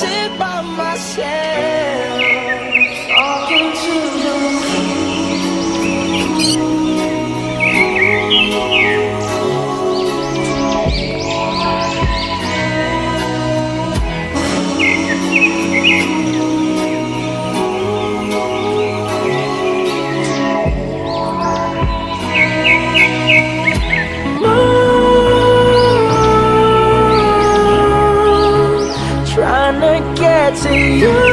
sit by myself, talking to the moon, trying to get to you.